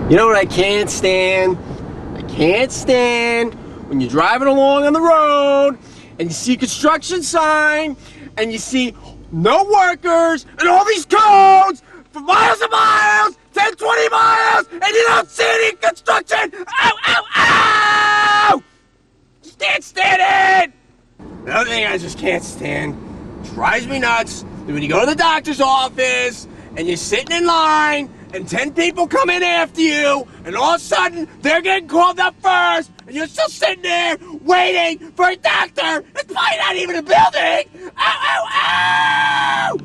You know what I can't stand? I can't stand when you're driving along on the road and you see a construction sign and you see no workers and all these cones for miles and miles, 10, 20 miles, and you don't see any construction. Ow, ow, ow! Just can't stand it! Another thing I just can't stand, drives me nuts, is when you go to the doctor's office and you're sitting in line and 10 people come in after you, and all of a sudden, they're getting called up first, and you're still sitting there waiting for a doctor. It's probably not even a building. Ow, ow, ow!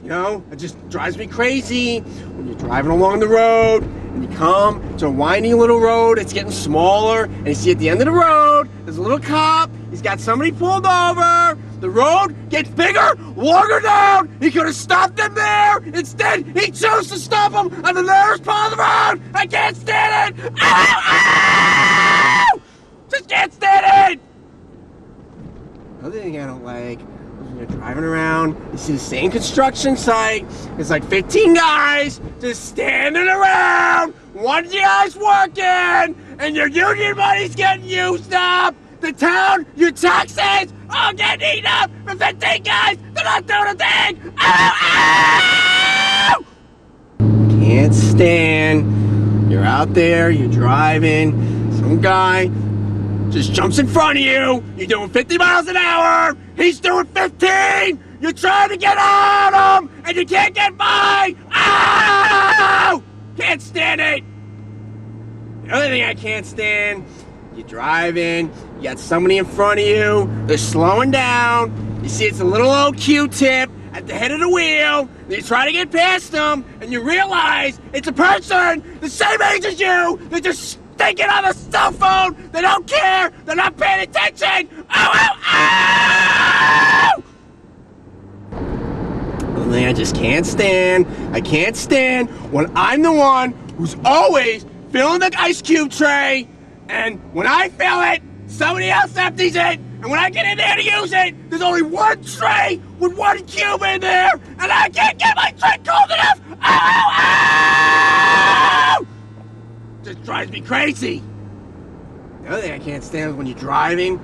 You know, it just drives me crazy when you're driving along the road, and you come to a windy little road, it's getting smaller, and you see at the end of the road, there's a little cop, he's got somebody pulled over, the road gets bigger, longer down, he could have stopped them there, instead he chose to stop them on the nearest part of the road. I can't stand it! Ow, ow! Just can't stand it! Another thing I don't like, when you're driving around, you see the same construction site, there's like 15 guys just standing around, one guy's working, and your union money's getting used up. The town, your taxes, all getting eaten up for 15 guys. They're not doing a thing. Ow, ow! Can't stand. You're out there, you're driving. Some guy just jumps in front of you. You're doing 50 miles an hour. He's doing 15. You're trying to get out of him, and you can't get by. Ow! Can't stand it. The other thing I can't stand, you're driving, you got somebody in front of you, they're slowing down, you see it's a little old Q-tip at the head of the wheel, and you try to get past them, and you realize it's a person the same age as you, they're just thinking on a cell phone, they don't care, they're not paying attention. Ow, ow, ow! One thing I just can't stand, I can't stand when I'm the one who's always filling the ice cube tray, and when I fill it, somebody else empties it, and when I get in there to use it, there's only one tray with one cube in there, and I can't get my tray cold enough! Ow, ow, ow! Just drives me crazy. The other thing I can't stand is when you're driving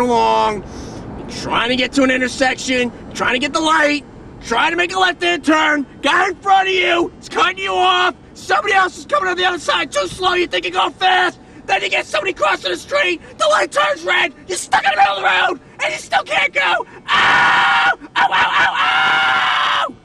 along, you're trying to get to an intersection, you're trying to get the light, trying to make a left-hand turn, guy in front of you is cutting you off, somebody else is coming on the other side too slow, you think you're going fast, then you get somebody crossing the street, the light turns red, you're stuck in the middle of the road, and you still can't go. Ow! Ow, ow, ow, ow!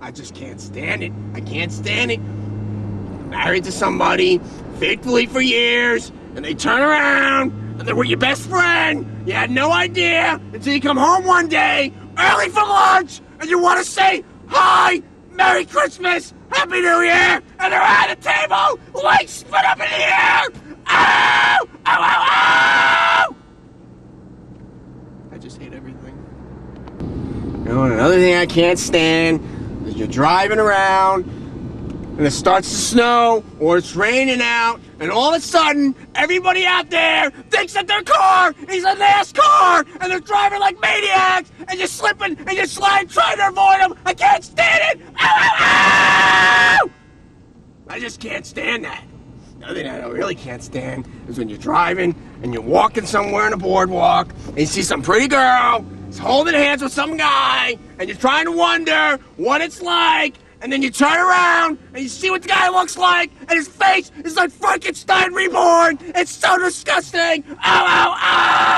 I just can't stand it. I can't stand it. You're married to somebody, faithfully for years, and they turn around, and they were your best friend. You had no idea until you come home one day, early for lunch, and you want to say, hi, Merry Christmas, Happy New Year, and they're at the table, legs split up in the air. Ow! Ow, ow, ow! I just hate everything. You know, another thing I can't stand is you're driving around, and it starts to snow, or it's raining out, and all of a sudden, everybody out there thinks that their car is a NASCAR, and they're driving like maniacs, and you're slipping, and you're sliding, trying to avoid them. I can't stand it! Ow, ow, ow! I just can't stand that. The other thing I really can't stand is when you're driving, and you're walking somewhere on a boardwalk, and you see some pretty girl, is holding hands with some guy, and you're trying to wonder what it's like, and then you turn around, and you see what the guy looks like, and his face is like Frankenstein reborn. It's so disgusting. Ow, ow, ow!